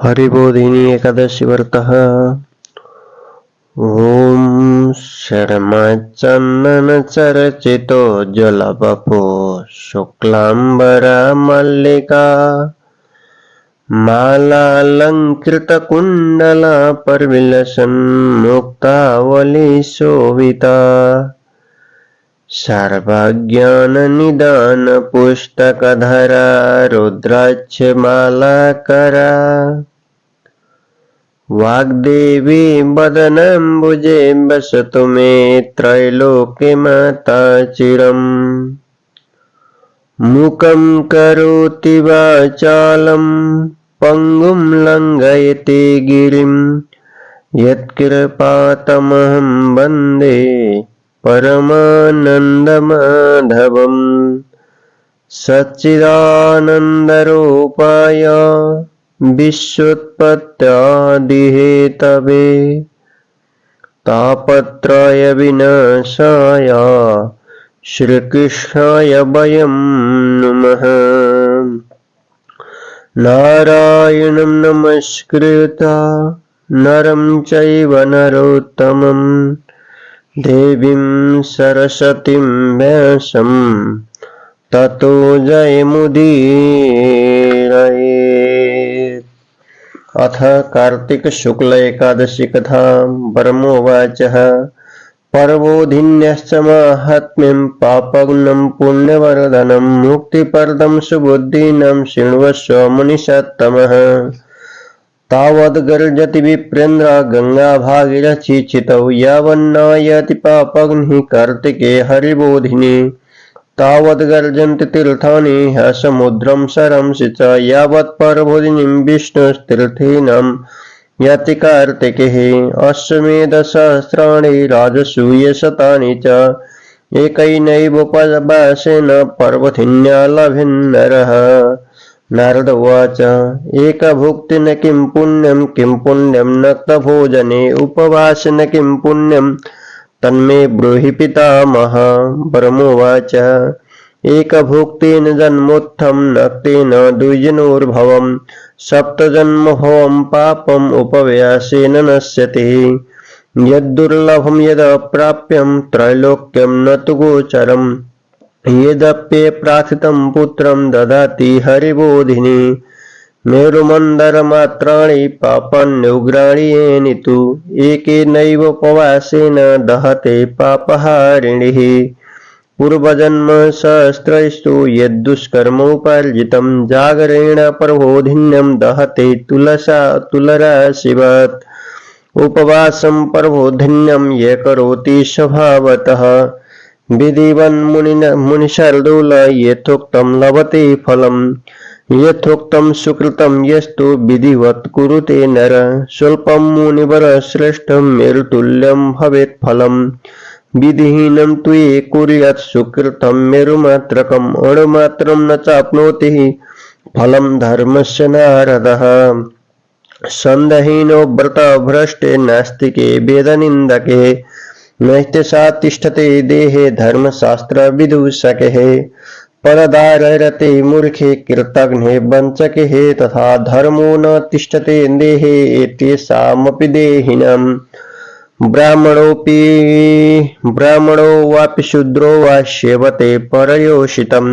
हरिबोधिनी एकादशी व्रतः। ॐ शर्मचन्दनचर्चितोज्ज्वलवपो शुक्लाम्बरा मल्लिका मालालङ्कृतकुण्डला परिविलसन् मुक्तावलीशोभिता सर्वज्ञाननिदानपुस्तकधरा रुद्राक्षमालाकरा वाग्देवी वदनाम्बुजे वसतु मे त्रैलोक्यमाता चिरम्। मूकं करोति वाचालं पङ्गुं लङ्घयति गिरिं यत्कृपातमहं वन्दे परमानन्दमाधवम्। सच्चिदानन्दरूपाय विश्वोत्पत्त्यादिहेतवे तापत्रयविनाशाय श्रीकृष्णाय वयं नुमः। नारायणं नमस्कृत्य नरं चैव नरोत्तमं देवीं सरस्वतीं व्यासं ततो जयमुदीरयेत्। अथ कार्तिक शुक्ल एकादशी कथा। ब्रह्मोवाचः पर्वोधिन्यश्च माहात्म्यं पापग्नं पुण्यवर्धनं मुक्तिप्रदं सुबुद्धीनां शृण्वस्व मुनिसत्तमः। तावद्गर्जति विप्रेन्द्र गंगा भागीरथी चितौ यावन्नायति पापग्निः कार्तिके हरिबोधिनी। तावद्गर्जन्ति तीर्थानि समुद्रं सरंसि च यावत् पर्वोधिनीं विष्णुस्तीर्थीनां याति कार्तिकेः। अश्वमेधसहस्राणि राजसूयशतानि च एकैनैवोपवासेन पर्वधिन्या लभेन्नरः। नारद उवाच एकभुक्तेन किं पुण्यं नक्तभोजने उपवासेन किं पुण्यं तन्मे ब्रूहि पितामह। ब्रह्मोवाच एकभुक्तेन जन्मोत्थं नक्तेन द्विजनोर्भवं सप्तजन्मभवं पापम् उपव्यासेन नश्यति। यद्दुर्लभं यदप्राप्यं त्रैलोक्यं न तु गोचरम् यदप्यप्रार्थितं पुत्रं ददाति हरिबोधिनी। मेरुमन्दरमात्राणि पापान्युग्राणि येनितु एकेनैवोपवासेन दहते पापहारिणिः। पूर्वजन्म सहस्रैस्तु यद्दुष्कर्मोपार्जितं जागरेण पर्वोधिन्यं दहते तुलराशिवत्। उपवासं पर्वोधिन्यं ये करोति स्वभावतः विधिवन्मुनिशार्दूल यथोक्तं लभते फलम्। यथोक्तं सुकृतं यस्तु विधिवत् कुरुते नर स्वल्पं मुनिवर श्रेष्ठं मेरुतुल्यं भवेत् फलम्। विधिहीनं तु ये कुर्यात् सुकृतं मेरुमात्रकम् अणुमात्रं न चाप्नोति फलं धर्मस्य नारदः। सन्देहीनो व्रतभ्रष्टे नास्तिके वेदनिन्दके नैते सा तिष्ठते देहे धर्मशास्त्रविदूषके। परदाररते मूर्खे कृतघ्ने वञ्चके तथा धर्मो न तिष्ठते देहे एतेषामपि देहिनाम्। ब्राह्मणो वापि शूद्रो वा सेवते परयोषितं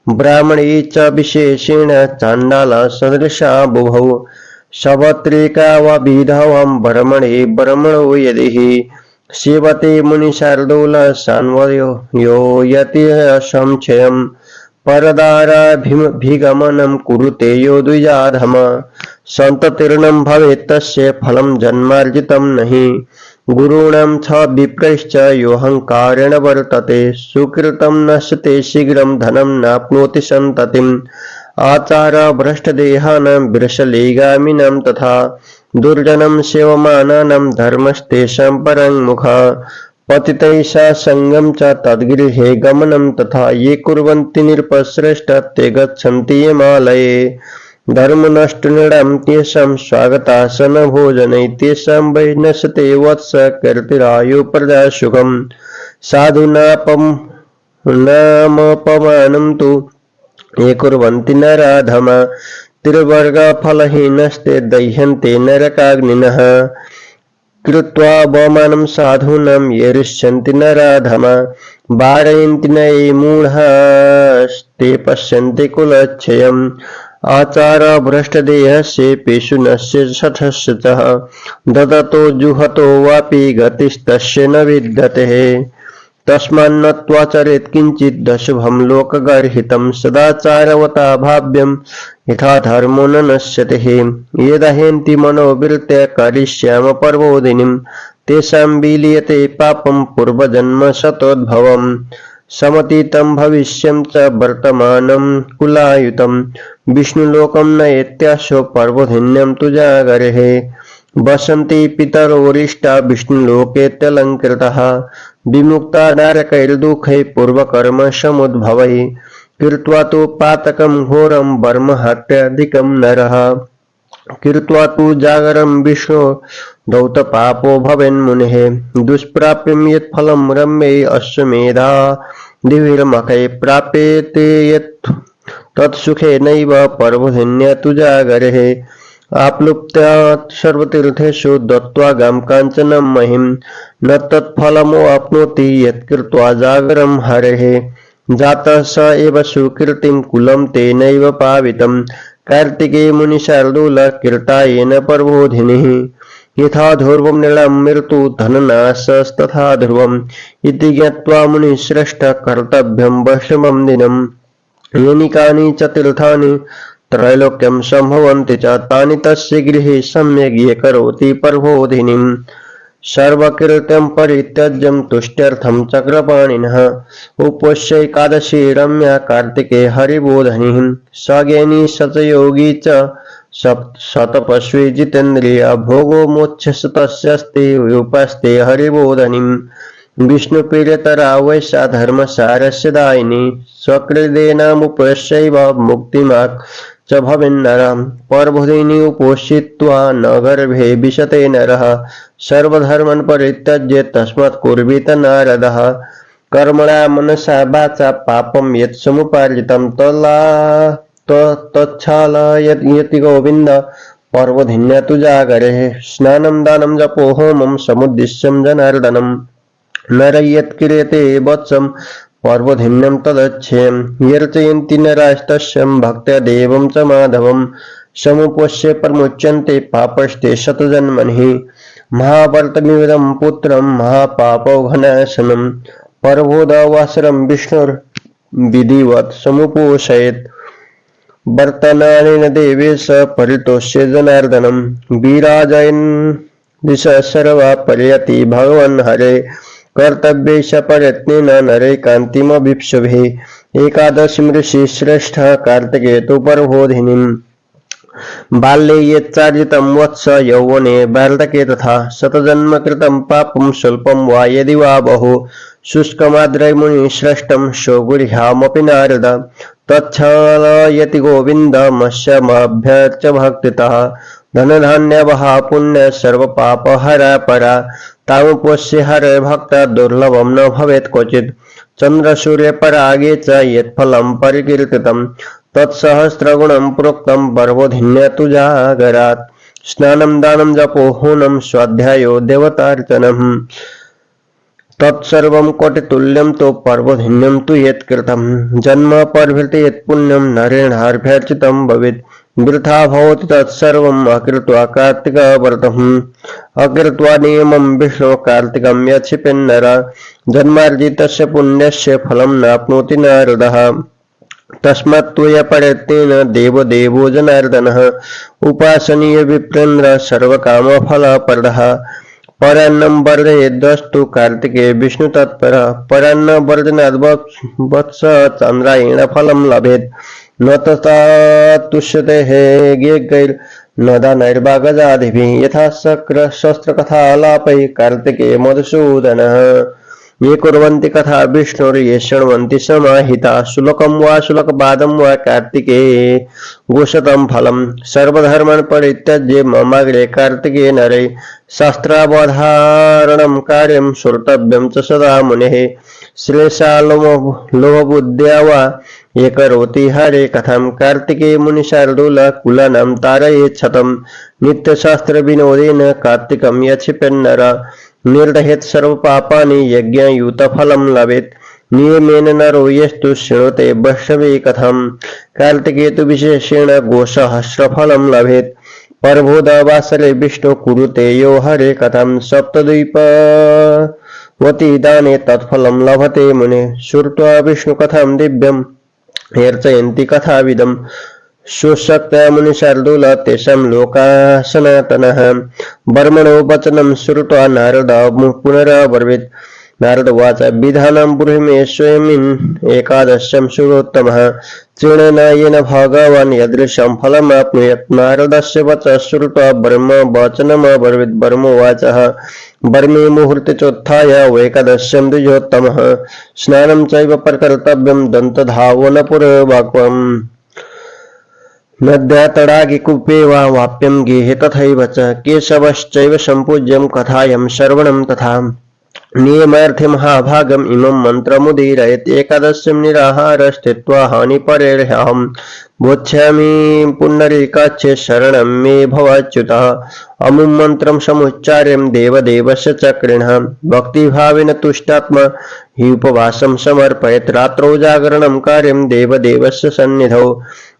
ब्राह्मणे च विशेषेण चाण्डाला सदृशा बुभौ। सवत्रिका वा विधवां ब्रह्मणो यदि सेवते मुनिशार्दूल सान्वयो यति संशयम्। परदाराभिगमनं कुरुते यो द्विजाधम सन्ततीर्णं भवेत् तस्य फलं जन्मार्जितं नहि। गुरूणां च विप्रैश्च योऽहङ्कारेण वर्तते सुकृतं नश्यते शीघ्रं धनं नाप्नोति सन्ततिम्। आचारभ्रष्टदेहानां विरसलेगामिनां तथा दुर्जनं सेवमानानां धर्मस्तेषां परङ्मुखः। पतितैषा सङ्गं च तद्गृहे गमनं तथा ये कुर्वन्ति नृपश्रेष्ठा ते गच्छन्ति यमालये। धर्मनष्टनृणां तेषां स्वागतासनभोजनै तेषां वै नश्यते वत्स कीर्तिरायु प्रजासुखम्। साधूनामपमानं तु ये कुर्वन्ति नराधमा त्रिवर्गफलहीनस्ते दह्यन्ते नरकाग्निनः कृत्वा अवमानं साधूनां ये ऋष्यन्ति नराधमा वारयन्ति न ये मूढास्ते पश्यन्ति कुलक्षयम् आचारभ्रष्टदेहस्य पेशुनस्य शठस्य च ददतो जुहतो वापि गतिस्तस्य न विद्यते तस्मान्न त्वाचरेत् किञ्चित् दशभं लोकगर्हितं सदाचारवता भाव्यं यथा धर्मो न नश्यते यदहेन्ति मनोवृत्त्या करिष्याम पर्वोदिनीं तेषां विलीयते पापं पूर्वजन्म शतोद्भवम् समतीतं भविष्यं च वर्तमानं कुलायुतं विष्णुलोकं नयेत्याशो पर्वधिन्यं तु जागरेः वसन्ति पितरोरिष्टा विष्णुलोकेत्यलङ्कृतः विमुक्ता नरकैर्दुःखैः पूर्वकर्म समुद्भवैः कृत्वा तु पातकं घोरं वर्महत्याधिकं नरः कृत्वा तु जागरं विष्णो दौतपापो भवेन्मुनेः दुष्प्राप्यं यत् फलं रम्ये अश्वमेधा दिविर्मखैः प्राप्यते यत् तत्सुखेनैव पर्वधिन्या तु जागरेः आप्लुप्त्या सर्वतीर्थेषु दत्त्वा गां काञ्चनं महिं न तत्फलमवाप्नोति यत्कृत्वा जागरं हरेः जातः स एव सुकीर्तिं कुलं तेनैव पावितं कार्तिके मुनिशार्दूल कीर्तायेन पर्वोधिनिः यथा ध्रुवं नृणां मृत्यु धननाशस्तथा ध्रुवम् इति ज्ञात्वा मुनिश्रेष्ठ कर्तव्यं वैष्णवं दिनम् येनिकानि च तीर्थानि त्रैलोक्यं सम्भवन्ति च तानि तस्य गृहे सम्यग् ये करोति पर्वोधिनीम् सर्वकृत्यं परित्यज्यं तुष्ट्यर्थं चक्रपाणिनः उपोष्यैकादशी रम्या कार्तिके हरिबोधनिः सज्ञानी सतयोगी च सतपस्वी जितेन्द्रिय भोगो मोक्षस्तस्यास्ति उपास्ते हरिबोधनिम् विष्णुप्रियतरा वैसा धर्मसारस्य दायिनी स्वकृदेनामुपस्यैव मुक्तिमाक् च भवेन्नरः पर्वदिनी उपोषित्वा न गर्भे विशते नरः सर्वधर्मान् परित्यज्य तस्मात् कुर्वीत नारदः कर्मणा मनसा वाचा पापं यत् समुपार्जितं तच्छालयति गोविन्द पर्वधिन्या तु जागरेः स्नानं दानं जपो होमं समुद्दिश्यं जनार्दनम् नर यत्क्रियते वत्सं पर्वधिन्यं तदच्छेयं यर्चयन्ति नरास्तस्यं भक्त्या देवं च माधवं समुपस्य परमुच्यन्ते पापस्ते शतजन्मनिः महावर्तमिदं पुत्रं महापापघनाशनं पर्वोदवासरं विष्णुर्विधिवत् समुपोषयेत् वर्तनानेन देवेश परितोष्ये जनार्दनं विराजयन् दिश सर्वा पर्यति भगवन् हरे कर्तव्येश प्रयत्नेन नरे कान्तिमभीप्सुभिः एकादशीं ऋषि श्रेष्ठ कार्तिके तु पर्वोधिनीम् बाल्ये यच्चार्जितं वत्स यौवने बार्धके तथा शतजन्म कृतं पापं स्वल्पं वा यदि वा बहु शुष्कमाद्रै मुनिश्रेष्ठं शोगुर्ह्यामपि नारद तच्छालयति गोविन्दमस्यमभ्यर्च्य भक्तितः धनधान्यवहा पुण्य सर्वपापहरा परा तामुपस्य हरे भक्ता दुर्लभं न भवेत् क्वचित् चन्द्रसूर्यपरागे च यत्फलं परिकीर्तितं तत्सहस्रगुणं प्रोक्तं पर्वधिन्या तु जागरात् स्नानं दानं जपो होनं स्वाध्यायो देवतार्चनम् तत्सर्वं कोटितुल्यं तु पर्वधिन्यं तु यत्कृतं जन्म प्रभृति यत्पुण्यं नरेणार्भ्यर्चितं भवेत् वृथा भवति तत्सर्वम् अकृत्वा कार्तिकव्रतम् अकृत्वा नियमं विष्णु कार्तिकं यक्षिपेन्नर जन्मार्जितस्य पुण्यस्य फलं नाप्नोति नारदः तस्मात् त्वया प्रयत्नेन देवदेवो जनार्दनः उपासनीय विप्रेन्द्र सर्वकामफलप्रदः परान्नं वर्धयेद्वस्तु कार्तिके विष्णु तत्परः परान्न वर्धनाद् वत्स चन्द्रायण फलं लभेत् न तथा तुष्यते गैर्न दानैर्वागजादिभिः यथा शस्त्रकथालापैः कार्तिके मधुसूदनः ये कुर्वन्ति कथा विष्णुर्ये शृण्वन्ति समाहिता शुल्कं वा शुल्कपादं वा कार्तिके गोशतं फलं सर्वधर्मान् परित्यज्य ममाग्रे कार्तिके नरे शास्त्रावधारणं कार्यं श्रोतव्यं च सदा मुनेः श्लेषा लोभबुद्ध्या वा ये करोति हरे कथम कार्तिके मुनिशार्दूल कुलानां तारयेत् शतम् नित्यशास्त्र विनोदेन कार्तिकं यक्षिपेन्नर निर्दहेत् सर्वपापानि यज्ञयुतफलं लभेत् नियमेन नरो यस्तु शृणुते वैष्णवे कथम् कार्तिके तु विशेषेण गोसहस्रफलं लभेत् पर्वोदवासरे विष्णु कुरुते यो हरे कथं सप्तद्वीपवती दाने तत्फलं लभते मुने श्रुत्वा विष्णुकथां दिव्यम् अर्चयन्ति कथाविदम् सुशक्तया मुनिशार्दूल तेषां लोकाः सनातनः बर्मणो वचनं श्रुत्वा नारद पुनरब्रवीत् नारद उवाच विधानं ब्रूहि स्वयमिन् एकादशं शुभोत्तमः तृणेन येन भगवान् यदृशं फलमाप्नुयात् नारदस्य वचः श्रुत्वा ब्रह्म वचनमब्रवीत् ब्रह्मोवाचः वर्मे मुहूर्ते चोत्थाय एकादश्यं द्विजोत्तमः स्नानं चैव प्रकर्तव्यं दन्तधावनपूर्वकम् नद्या तडागे कूपे वा वाप्यं गेहे तथैव च केशवश्चैव सम्पूज्यं कथायं श्रवणं तथा नियमार्थे महाभागम् इमं मन्त्रमुदीरयेत् एकादश्यं निराहार स्थित्वा हानिपरेर्हम् बोध्यामि पुण्डरीकाक्षे शरणं मे भवाच्युतः अमुं मन्त्रं समुच्चार्यं देवदेवस्य चक्रिणः भक्तिभावेन तुष्टात्मा हि उपवासं समर्पयेत् रात्रौ जागरणं कार्यं देवदेवस्य सन्निधौ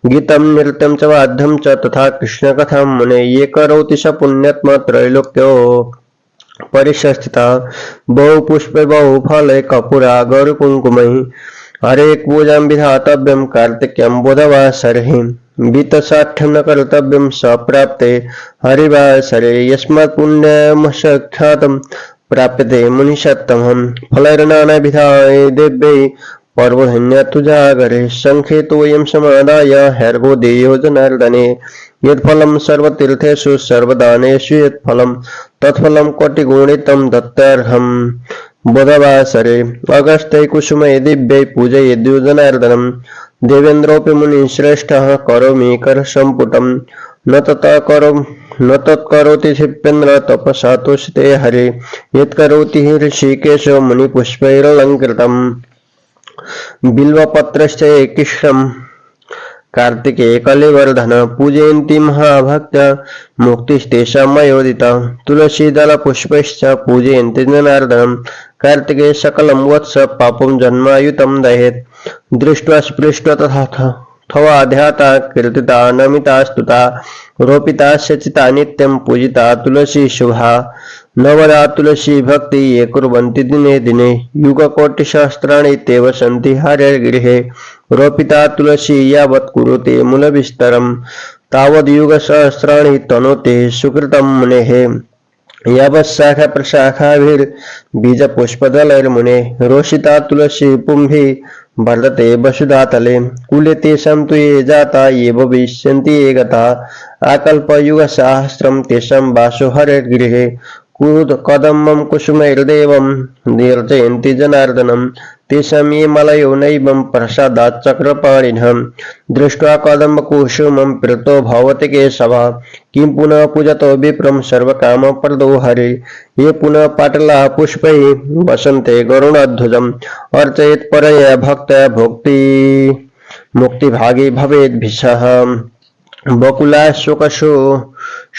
गीतं नृत्यं च वाद्यं च तथा कृष्णकथां मुने ये करोति स पुण्यात्मा त्रैलोक्यो परिस्थिता बहु पुष्पे बहु फले कपूरा गौर कुंकुमहि हरे पूजां विधातव्यं कार्तिक्यं बुधवासरे वित्तसाठ्यं न कर्तव्यं सप्राप्ते हरिवासरे यस्मात् पुण्यमसख्यातं प्राप्यते मुनिषत्तमं फलैर्नानाविधाय दिव्यै पर्वधन्य तु जागरे शंखे तोयं समादाय हर्गो देयो जनार्दने यत्फलं सर्वतीर्थेषु सर्वदानेषु यत्फलं तत्फलं कोटिगुणितं दत्तार्हम् बुधवासरे अगस्त्यै कुसुमै दिव्यै पूजयेद्यो जनार्दनं देवेन्द्रोऽपि मुनिश्रेष्ठः करोमि करसम्पुटं न तत्करोति क्षिपेन्द्र तपसा तुष्टे हरे यत्करोति ऋषिकेश मुनिपुष्पैरलङ्कृतम् बिल्वपत्रश्च एकिश्रम् कार्तिके कलिवर्धन पूजयन्ति महाभक्त मुक्तिस्तेषां मयोदिता तुलसीदलपुष्पैश्च पूजयन्ति जनार्दनं कार्तिके सकलं वत्स पापं जन्मायुतं दहेत् दृष्ट्वा स्पृष्ट्वा तथाथवा ध्याता कीर्तिता नमिता स्तुता रोपिता सचिता नित्यं पूजिता तुलसी शुभा नवदा तुलसी भक्ति ये कुर्वन्ति दिने दिने युगकोटिसहस्राणि ते वसन्ति हरेर्गृहे रोपिता तुलसी यावत् कुरुते मूलविस्तरं तावद् युगसहस्राणि तनोते सुकृतं मुनेः यावत् शाखा प्रशाखाभिर्बीजपुष्पदलैर्मुने रोषिता तुलसी पुंभिः वर्धते वसुधातले कुले तेषां तु ये जाता ये भविष्यन्ति ये गता आकल्पयुगसहस्रं तेषां वासो हरेर्गृहे कदम्बं कुसुमैर्देवं निर्जयन्ति जनार्दनं तेषां ये मलयो नैवं प्रसादात् चक्रपाणिनः दृष्ट्वा कदम्बकुसुमं प्रीतो भवति केशवः किं पुनः पूजतो विप्रं सर्वकामप्रदो हरे ये पुनः पाटलाः पुष्पैः वसन्ते गरुणध्वजम् अर्चयेत् परया भक्तया भोक्ति मुक्तिभागी भवेद्भिषः बकुला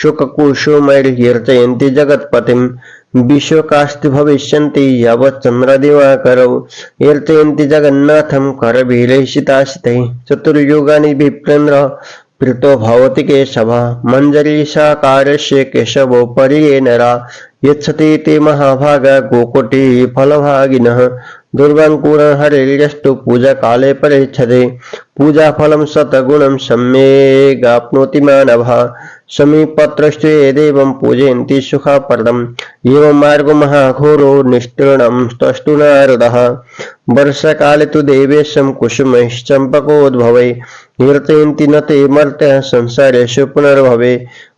शुककुसुमैर्यर्चयन्ति जगत्पतिं विश्वकास्ति भविष्यन्ति यावत् चन्द्रदिवाकरौ यर्चयन्ति जगन्नाथं करभिरैषिताशितैः चतुर्युगानि विप्रेन्द्र प्रीतो भवति केशवः मञ्जरीशाकारस्य केशवो परिये नरा यच्छति ते महाभागा गोकोटिः फलभागिनः दुर्वाङ्कुर हरेर्यस्तु पूजा काले परेच्छते पूजा फलं शतगुणं सम्यगाप्नोति मानवः समीपत्रश्च ये देवं पूजयन्ति सुखप्रदम् एवं मार्गो महाघोरो निष्तीर्णं तष्टु नारदः वर्षकाले तु देवेशं कुसुमैश्चम्पकोद्भवै कीर्तयन्ति न ते मर्त्यः संसारेषु पुनर्भवे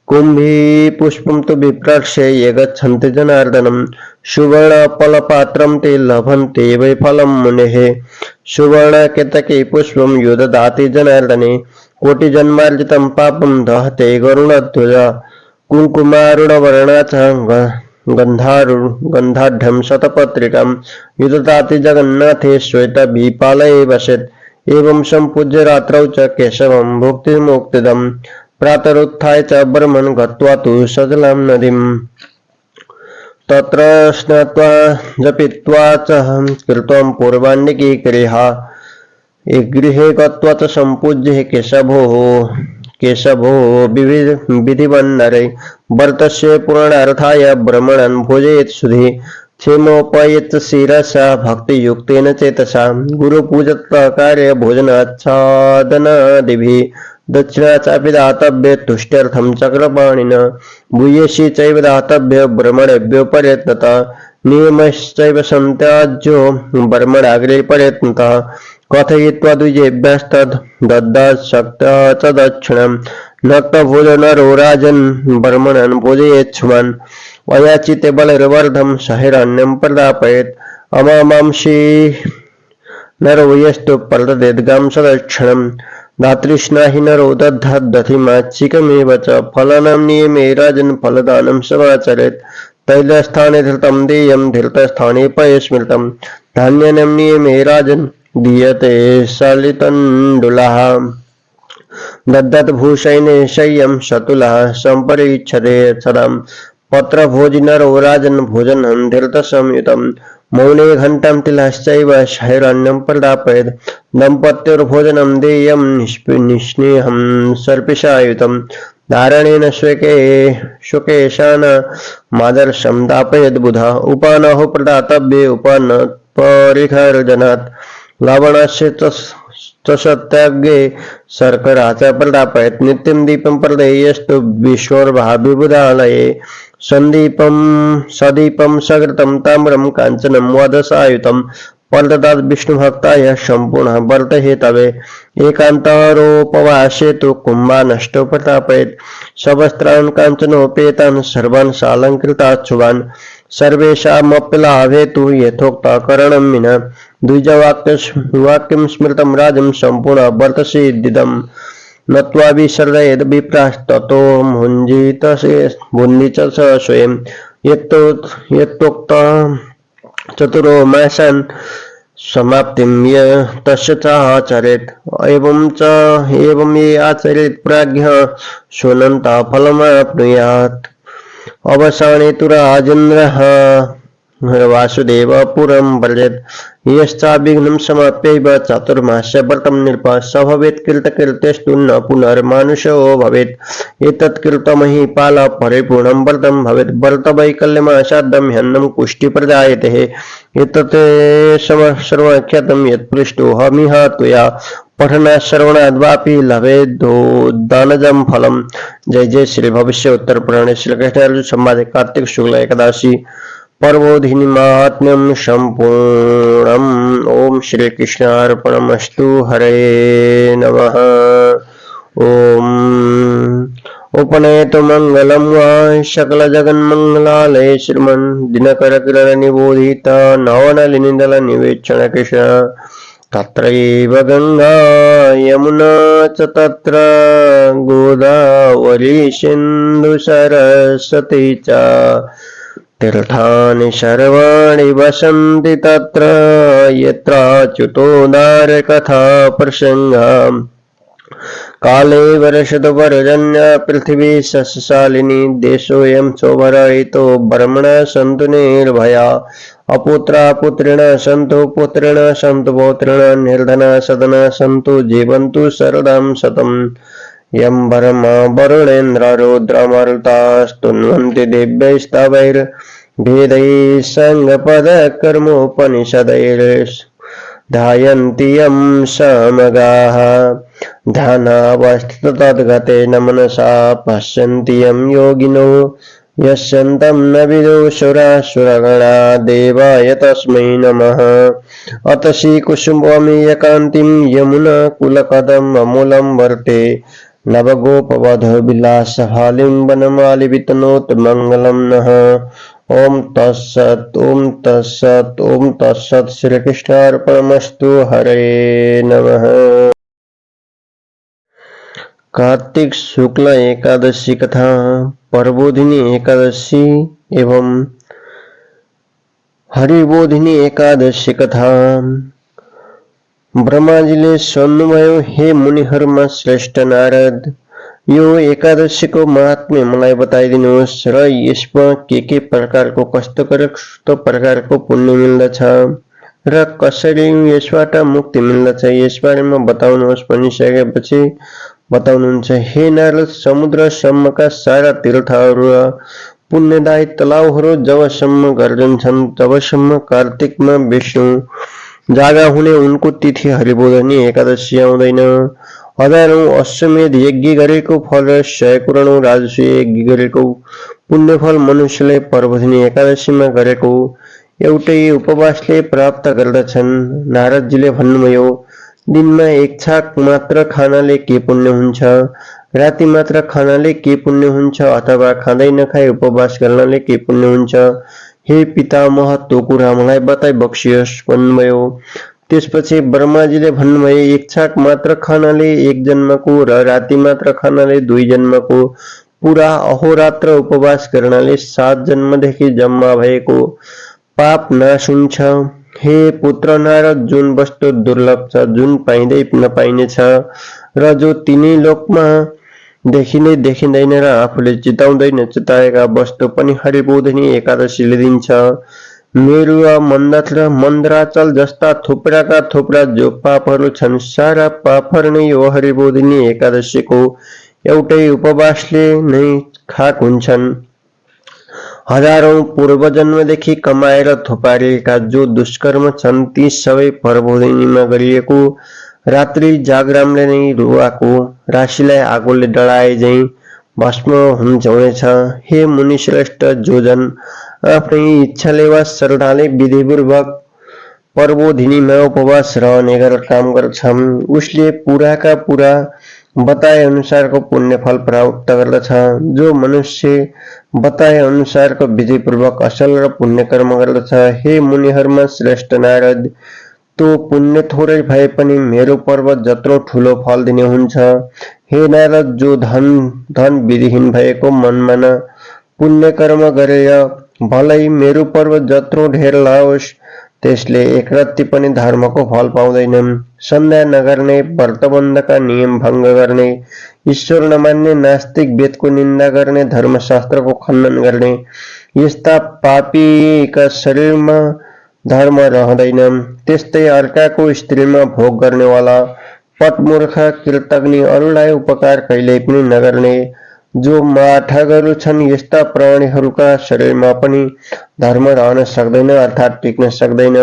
कुम्भी पुष्पं तु विप्रर्षे ये गच्छन्ति जनार्दनं सुवर्णफलपात्रं ते लभन्ते वै फलं मुनेः सुवर्णकेतके पुष्पं यो ददाति जनार्दने कोटिजन्मार्जितं पापं दहते गरुणध्वज कुङ्कुमारुणवर्णा च गन्धाढ्यं शतपत्रिकं यो ददाति जगन्नाथे श्वेतविपालये वसेत् एवं संपूज्य रात्रौ च केशवं भुक्तिमुक्तिदम् प्रातरुत्थाय च ब्रह्मन् गत्वा तु सजलां नदीम् तत्र स्नात्वा जपित्वा च कृत्वं पूर्वाण्यकीक्रियः गृहे गत्वा च सम्पूज्य केशभो विधिवन्नरे व्रतस्य पूर्णार्थाय ब्रह्मणन् भोजयेत् सुधि क्षेमोपयेत् शिरसा भक्तियुक्तेन चेतसा गुरुपूजत्कार्य भोजनाच्छादनादिभिः दक्षिणा चापि दातव्य तुष्ट्यर्थं चक्रपाणिना भूयसी चैव दातव्य ब्रह्मणेभ्यो प्रयत्नतः नियमश्चैव संत्याज्यो ब्रह्मणाग्रे प्रयत्नतः कथयित्वा द्विजेभ्यस्तद् दद्यात् शक्तः च दक्षिणम् नक्तभोजनरो राजन् ब्रह्मणन् भोजयेच्छुमान् वयाचिते बलैर्वर्धं सहिरण्यं प्रदापयेत् अमांसि नरो यस्तु प्रददेद्गां सदक्षिणम् धातृष्णा हि नरो दधिमाच्छिकमेव च फलानां नियमे राजन् फलदानं समाचरेत् तैलस्थाने धृतं देयं धृतस्थाने पयस्मृतं धान्यानां नियमे राजन् दीयते सलितण्डुलः दद्यात् भूषैने शय्यं शतुलः सम्परीक्षते सदां पत्रभोजिनरो राजन् भोजनं धृतसंयुतं मौने घण्टां तिलश्चैव शैरण्यं प्रदापयेत् दम्पत्योर्भोजनं देयं निःस्नेहं सर्पिषायुतं धारणेन शुकेशान मादर्शं दापयेत् बुधः उपानहो प्रदातव्ये उपान परिखर्जनात् लवणस्य च सत्याग्रे शर्करा च प्रदापयेत् नित्यं दीपं प्रदेयस्तु विश्वोर्भाविबुधालये सदीपं सकृतं ताम्रं काञ्चनं वदसायुतं प्रददात् विष्णुभक्ताय सम्पूर्णः व्रतहेतवे एकान्तरोपवासे तु कुम्भानष्टो प्रतापयेत् सवस्त्रान् काञ्चनोपेतान् सर्वान् सालङ्कृताच्छुभान् सर्वेषामप्यलाभे तु यथोक्तकरणं विना द्विजवाक्यं स्मृतं राजं सम्पूर्ण व्रतसिद्धिदम् नत्वा विसर्जयेद् विप्रास्ततो भुञ्जीत स स्वयं यत्तोक्त चतुरो मासान् समाप्तिं तस्य च आचरेत् एवं ये आचरेत् प्राज्ञः सुनन्ता फलमाप्नुयात् अवसाने तु राजेन्द्रः वासुदेवपुरं व्रजेत् यश्चाभिघ्नं समाप्यैव चातुर्मास्य व्रतं नृप स भवेत् कृतकृत्यस्तु न पुनर्मानुषो भवेत् एतत् कृतमहीपाल परिपूर्णं व्रतं भवेत् व्रतवैकल्यमासाद्यं ह्यन्नं पुष्टिप्रदायते एतत् सर्वख्यातं यत्पृष्टोऽहमिह त्वया पठनात् श्रवणाद्वापि लभेद्दानजं फलम्। जय जय श्री भविष्य उत्तर पुराणे श्री कृष्ण अर्जुन संवादे कार्तिक शुक्ल एकादशी पर्वोधिनी महात्म्यं संपूर्णम्। ओम श्री कृष्णार्पणमस्तु। हरे नमः। ओम उपनेतु मंगलम वा सकल जगन्मंगलालय श्रीमन् दिनकर किरण निबोधित नवनलिनीदल निवेक्षण कृष्ण तत्रैव गंगा यमुना च तत्र गोदावरी सिंधु सरस्वती च तीर्थानि सर्वाणि वसन्ति तत्र यत्राच्युतोदार कथा प्रसंगा काले वर्षतु पर्जन्य पृथिवी सस्यशालिनी देशोऽयं सौभरायितो ब्रह्मणा सन्तु निर्भया अपुत्रा पुत्रिण सन्तु पुत्रिण सन्तु पौत्रिण निर्धना सदना सन्तु जीवन्तु शरदां शतम् यं ब्रह्मा वरुणेन्द्र रुद्रमरुतास्तुन्वन्ति दिव्यैस्तवैर्भेदैः सङ्गपदकर्मोपनिषदैर्ध्यायन्ति यं समगाः ध्यानावस्थिततद्गतेन मनसा पश्यन्ति यं योगिनो यस्यन्तं न विदुषुरासुरगणा देवाय तस्मै नमः। अत श्रीकुसुममीयकान्तिं यमुनाकुलकदम् अमूलं वर्ते नवगोपवध विलासहालिं वनमालिवितनोत् मंगलं नः। ओम तत्सत् ओम तत्सत् ओम तत्सत्। श्री कृष्णार्पणमस्तु। हरे नमः। कार्तिक शुक्ल एकादशी कथा पर्वोधिनी एकादशी एवं हरिबोधिनी एकादशी कथा। ब्रह्माजीले सोध्नुभयो, हे मुनिहरूमा श्रेष्ठ नारद, यो एकादशीको महात्म्य मलाई बताइदिनुहोस् र यसमा के प्रकारको कस्तो प्रकारको पुण्य मिल्दछ र कसरी यसबाट मुक्ति मिल्दछ यस बारेमा बताउनुहोस् भनिसकेपछि बताउनुहुन्छ, हे नारद, समुद्रसम्मका सारा तीर्थहरू र पुण्यदायी तलाउहरू जबसम्म गर्दछन् तबसम्म कार्तिकमा विष्णु जागा हुने उनको तिथि हरिबोधनी एकादशी आउँदैन। हजारौं अश्वमेध यज्ञ गरेको फल र 100 करोडौं राजसूय यज्ञ गरेको पुण्यफल मनुष्यले पर्वदिनी एकादशीमा गरेको एउटै उपवासले प्राप्त गर्दछन्। नारदजीले भन्नुभयो, दिनमा एक छाक मात्र खानाले के पुण्य हुन्छ, राति मात्र खानाले के पुण्य हुन्छ, अथवा खाँदै नखाई उपवास गर्नाले के पुण्य हुन्छ, हे पितामह त्यो कुरा मलाई बताइ बक्सियोस् भन्नुभयो। त्यसपछि ब्रह्माजीले भन्नुभयो, एक छाक मात्र खानाले 1 जन्मको र राति मात्र खानाले 2 जन्मको, पुरा अहोरात्र उपवास गर्नाले 7 जन्मदेखि जम्मा भएको पाप नाश हुन्छ। हे पुत्र नारद, जुन वस्तु दुर्लभ छ, जुन पाइँदै नपाइने छ र जो तिनै लोकमा देखिँदै देखिँदैन र आफूले चिताउँदैन चिताएका वस्तु पनि हरिबोधिनी एकादशीले दिन्छ। मेरु र मन्दराचल जस्ता थुप्रा जो पापहरू छन्, सारा पापहरू नै यो हरिबोधिनी एकादशीको एउटै उपवासले नै खाक हुन्छन्। हजारौं पूर्वजन्मदेखि कमाएर थोपारिएका जो दुष्कर्म छन्, ती सबै पर्वदिनीमा गरिएको रात्रि जागरामले नै रुवाको राशिलाई आगोले डढाए झैं भस्म हुनेछ। हे मुनि श्रेष्ठ, जो जन आफ्नै इच्छाले वा श्रद्धाले विधिपूर्वक पर्वदिनीमा उपवास रहने गरेर काम गर्छ, उसले पुराका पुरा बताए अनुसारको पुण्य फल प्राप्त गर्दछ। जो मनुष्य बताए अनुसारको विधिपूर्वक असल र पुण्य कर्म गर्दछ, हे मुनिहरूमा श्रेष्ठ नारद, त्यो पुण्य थोरै भए पनि मेरो पर्वत जत्रो ठूलो फल दिने हुन्छ। हे नारद, जो धन विधिहीन भएको मनमान पुण्य कर्म गरेर भलै मेरो पर्वत जत्रो ढेर लाओस्, त्यसले एक रत्ती पनि धर्मको फल पाउँदैन। सन्ध्या नगर्ने, व्रतबन्धका नियम भङ्ग गर्ने, ईश्वर नमान्ने, नास्तिक, वेदको निन्दा गर्ने, धर्मशास्त्रको खण्डन गर्ने, यस्ता पापीका शरीरमा धर्म रहँदैन। त्यस्तै अर्काको स्त्रीमा भोग गर्नेवाला, पटमूर्ख, कृतज्ञ, अरूलाई उपकार कहिल्यै पनि नगर्ने, जो माठगहरू छन्, यस्ता प्राणीहरूका शरीरमा पनि धर्म रहन सक्दैन अर्थात् टिक्न सक्दैन।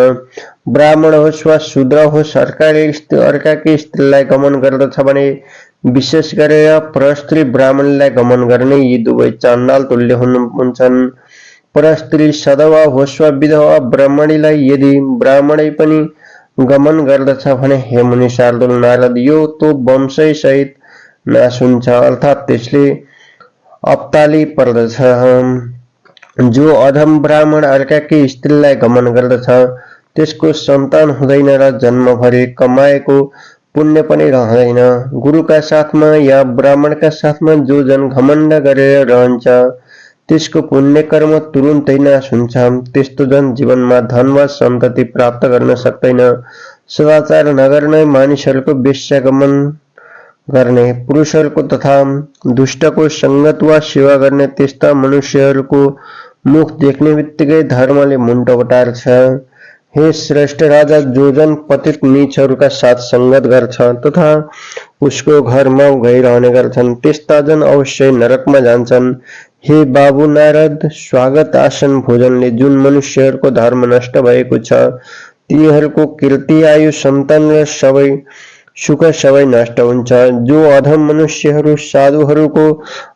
ब्राह्मण होस् वा शूद्र होस्, अर्काकी स्त्रीलाई गमन गर्दछ भने विशेष गरेर परस्त्री ब्राह्मणलाई गमन गर्ने यी दुवै चाण्डाल तुल्य हुन्छन्। परस्त्री सधवा होस् वा विधवा ब्राह्मणीलाई यदि ब्राह्मणै पनि गमन गर्दछ भने, हे मुनि शार्दूल नारद, यो तो वंशै सहित नाश हुन्छ अर्थात् त्यसले अपताली पर्दछ। जो अधम ब्राह्मण अर्काकी स्त्रीलाई गमन गर्दछ, त्यसको सन्तान हुँदैन र जन्मभरि कमाएको पुण्य पनि रहँदैन। गुरुका साथमा या ब्राह्मणका साथमा जो जन घमण्ड गरेर रहन्छ, त्यसको पुण्य कर्म तुरुन्तै नाश हुन्छ। त्यस्तो जन जीवनमा धन वा सन्तति प्राप्त गर्न सक्दैन। सदाचार नगर्ने मानिसहरूको वेश्यागमन गर्ने, पुरुषहरूको तथा दुष्टको संगत वा सेवा गर्ने त्यस्ता मनुष्यहरूको मुख देख्ने बित्तिकै धर्मले मुन्टो बटार्छ। हे श्रेष्ठ राजा, जो जन पतित नीचहरूका साथ संगत गर्छ तथा उसको घरमा गइरहने गर्छन्, त्यस्ता जन अवश्य नरकमा जान्छन्। हे बाबु नारद, स्वागत आसन भोजनले जुन मनुष्यहरूको धर्म नष्ट भएको छ, तिनीहरूको कीर्ति, आयु, सन्तान र सबै सुख सबै नष्ट हुन्छ। जो अधम मनुष्यहरू साधुहरूको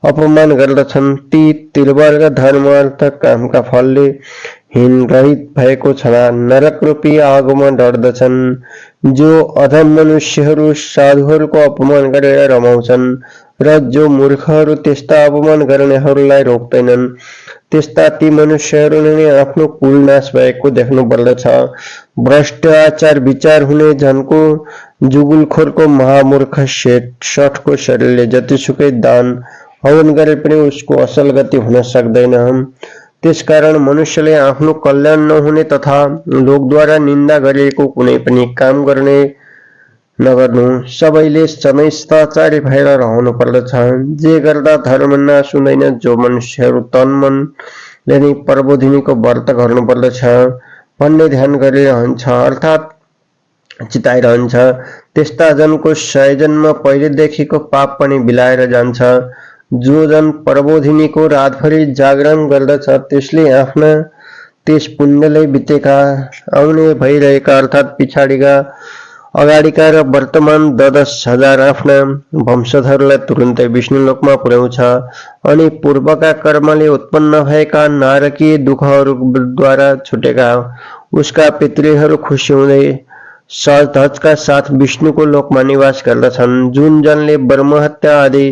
अपमान गर्दछन्, ती त्रिवर्ग धर्म अर्थ कामका फलले हीन रहित भएको छँदा नरक रूपी आगोमा डढ्दछन्। जो अधम मनुष्यहरू साधुहरूको अपमान गरेर रमाउँछन् र जो मूर्खहरू त्यस्ता अपमान गर्नेहरूलाई रोक्दैनन्, त्यस्ता ती मनुष्यहरूले नै आफ्नो कुल नाश भएको देख्नु पर्दछ। भ्रष्ट आचार विचार हुने जनको जुगुलखोरको महामूर्ख शठको शरीरले जतिसुकै दान हवन गरे पनि उसको असल गति हुन सक्दैन। त्यसकारण मनुष्यले आफ्नो कल्याण नहुने तथा लोकद्वारा निन्दा गरिएको कुनै पनि काम गर्ने नगर्नु। सबैले सधैँ सदाचारी भएर रहनु पर्दछ। जे गर्दा धर्म नाश हुँदैन। जो मनुष्यहरू तन मनले नै प्रबोधिनीको व्रत गर्नुपर्दछ भन्ने ध्यान गरिरहन्छ अर्थात् चिताइरहन्छ, त्यस्ता जनको 100 जन्म पहिलेदेखिको पाप पनि बिलाएर जान्छ। जो जन प्रबोधिनीको रातभरि जागरण गर्दछ त्यसले आफ्ना त्यस पुण्यले बितेका, आउने भइरहेका अर्थात् पिछाडिका, अगाडिका र वर्तमान 10,000 आफ्ना वंशधरलाई तुरुन्तै विष्णुलोकमा पुर्याउँछ अनि पूर्वका कर्मले उत्पन्न भएका नारकीय दुःखहरूद्वारा छुटेका उसका पितृहरू खुसी हुँदै सहजका साथ विष्णुको लोकमा निवास गर्दछन्। जुन जनले ब्रह्महत्या आदि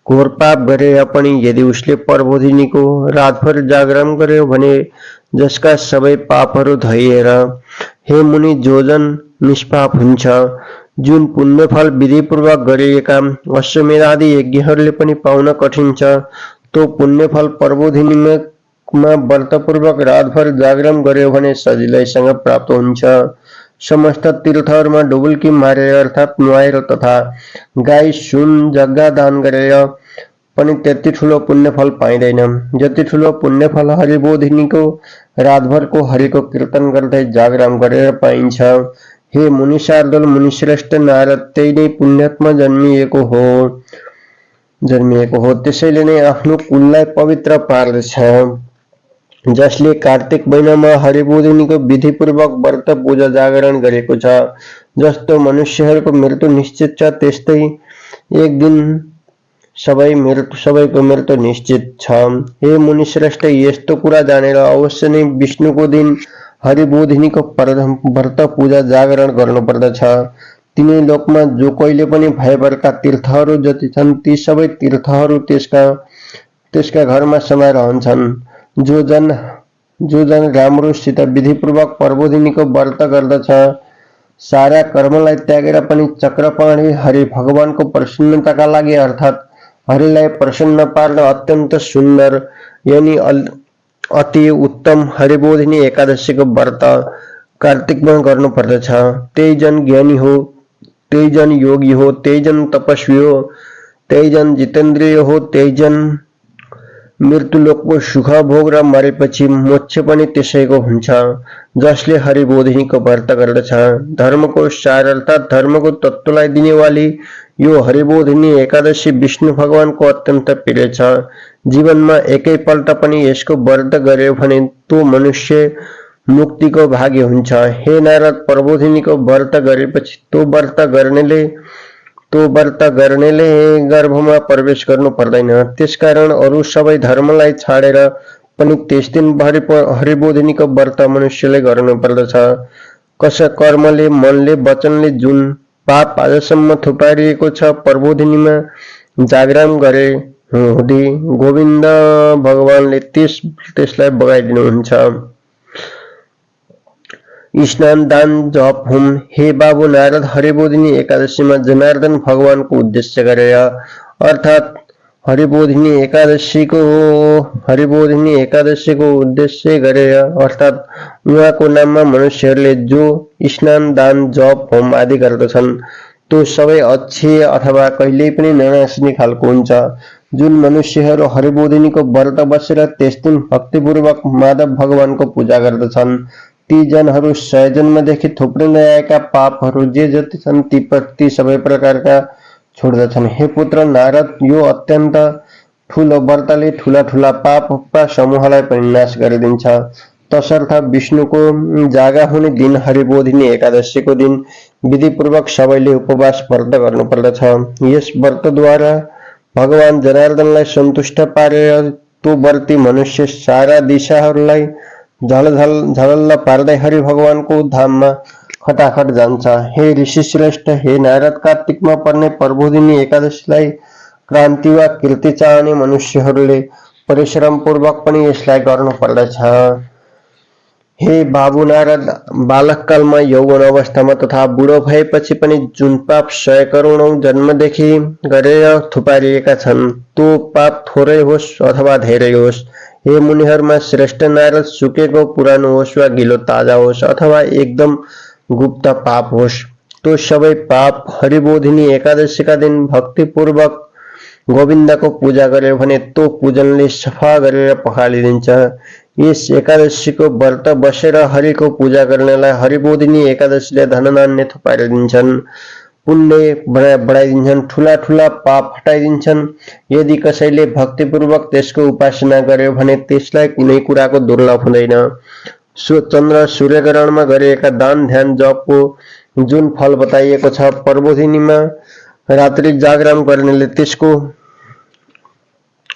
घोर पाप गरेर पनि यदि उसले प्रबोधिनीको रातभर जागरण गर्यो भने जसका सबै पापहरू धोइएर, हे मुनि, जो जन निष्पाप हुन्छ, जुन पुण्यफल विधिपूर्वक गरिएका अश्वमेध आदि यज्ञहरूले पनि पाउन कठिन छ, तो पुण्यफल प्रबोधिनीमा व्रतपूर्वक रातभर जागरण गर्यो भने सजिलैसँग प्राप्त हुन्छ। समस्त तीर्थहरूमा डुबुल्की मारेर अर्थात् नुहाएर तथा गाई सुन जग्गा दान गरेर पनि त्यति ठुलो पुण्यफल पाइँदैन जति ठुलो पुण्यफल हरिबोधिनीको रातभरको हरिको कीर्तन गर्दै जागरण गरेर पाइन्छ। हे मुनि शार्दूल, मुनिश्रेष्ठ नारद त्यही नै पुण्यात्मा जन्मिएको हो। त्यसैले नै आफ्नो कुललाई पवित्र पार्दछ। जसले कार्तिक महिनामा हरिबोधिनीको विधिपूर्वक व्रत पूजा जागरण गरेको छ, जस्तो मनुष्यहरूको मृत्यु निश्चित छ त्यस्तै एक दिन सबैको मृत्यु निश्चित छ। हे मुनिश्रेष्ठ, यस्तो कुरा जानेर अवश्य नै विष्णुको दिन हरिबोधिनीको व्रत पूजा जागरण गर्नुपर्दछ। तिनै लोकमा जो कहिले पनि भयभरका तीर्थहरू जति छन् ती सबै तीर्थहरू त्यसका घरमा समाइरहन्छन्। जो जन राम्रोसित विधिपूर्वक प्रबोधिनीको व्रत गर्दछ, सारा कर्मलाई त्यागेर पनि चक्रपाणी हरि भगवानको प्रसन्नताका लागि अर्थात् हरिलाई प्रसन्न पार्न अत्यन्त सुन्दर यानी अति उत्तम हरिबोधिनी एकादशीको व्रत कार्तिकमा गर्नुपर्दछ। त्यही जन ज्ञानी हो, त्यही जन योगी हो, त्यही जन तपस्वी हो, त्यही जन जितेन्द्रिय हो, त्यही जन मृत्युलोकको सुख भोग र मरेपछि मोक्ष पनि त्यसैको हुन्छ जसले हरिबोधिनीको व्रत गर्दछ। धर्मको सार अर्थात् धर्मको तत्त्वलाई दिनेवाली यो हरिबोधिनी एकादशी विष्णु भगवानको अत्यन्त प्रिय छ। जीवनमा एकैपल्ट पनि यसको व्रत गर्यो भने तो मनुष्य मुक्तिको भागी हुन्छ। हे नारद, प्रबोधिनीको व्रत गरेपछि तो व्रत गर्नेले गर्भमा प्रवेश गर्नु पर्दैन। त्यसकारण अरू सबै धर्मलाई छाडेर पनि त्यस दिन हरिबोधिनीको व्रत मनुष्यले गर्नु पर्दछ। कस कर्मले, मनले, वचनले जुन पाप आजसम्म थुपारिएको छ, प्रबोधिनीमा जागरण गरे हुँदी गोविन्द भगवानले त्यसलाई बगाइदिनुहुन्छ। स्नान, दान, जप, होम। हे बाबु नारद, हरिबोधिनी एकादशीमा जनार्दन भगवानको उद्देश्य गरेर अर्थात् हरिबोधिनी एकादशीको उद्देश्य गरेर अर्थात् उहाँको नाममा मनुष्यहरूले जो स्नान, दान, जप, होम आदि गर्दछन् त्यो सबै अच्छे अथवा कहिल्यै पनि ननास्ने खालको हुन्छ। जुन मनुष्यहरू हरिबोधिनीको व्रत बसेर त्यस दिन भक्तिपूर्वक माधव भगवानको पूजा गर्दछन् ती जनहरू 100 जन्मदेखि थुप्रिँदै आएका पापहरू जे जति छन् ती सबै प्रकारका छोड्दछन्। हे पुत्र नारद, यो अत्यन्त ठूलो व्रतले ठूला पापका समूहलाई पनि नाश गरिदिन्छ। तसर्थ विष्णुको जागा हुने दिन हरिबोधिनी एकादशीको दिन विधिपूर्वक सबैले उपवास व्रत गर्नुपर्दछ। यस व्रतद्वारा भगवान जनार्दनलाई सन्तुष्ट पारेर तो व्रती मनुष्य सारा दिशाहरूलाई झलल्ल पार्दै हरि भगवानको धाममा खटाखट जान्छ। हे ऋषि श्रेष्ठ, हे नारद, कार्तिकमा पर्ने प्रबोधिनी एकादशीलाई क्रान्ति वा कीर्ति चाहने मनुष्यहरूले परिश्रम पूर्वक पनि यसलाई गर्नु पर्दछ। हे बाबु नारद, बालककालमा, यौवन अवस्थामा तथा बुढो भएपछि पनि जुन पाप 100 करोडौं जन्मदेखि गरेर थुपारिएका छन् त्यो पाप थोरै होस् अथवा धेरै होस्, हे मुनिहरूमा श्रेष्ठ नारद, सुकेको पुरानो होस् वा गिलो ताजा होस् अथवा एकदम गुप्त पाप होस्, तो सबै पाप हरिबोधिनी एकादशी का दिन भक्तिपूर्वक गोविन्दको पूजा गर्यो भने तो पूजनले सफा गरेर पखालिदिन्छ। यस एकादशीको व्रत बसेर हरिको पूजा गर्नेलाई हरिबोधिनी एकादशीले धनधान्य थुपाएर दिन्छन्, पुण्य बढाइदिन्छन्, ठूला ठूला पाप हटाइदिन्छन्। यदि कसैले भक्तिपूर्वक त्यसको उपासना गर्यो भने त्यसलाई कुनै कुराको दुर्लभ हुँदैन। चन्द्र सूर्यग्रहणमा गरिएका दान ध्यान जपको जुन फल बताइएको छ, प्रबोधिनीमा रात्रि जागरण गर्नेले त्यसको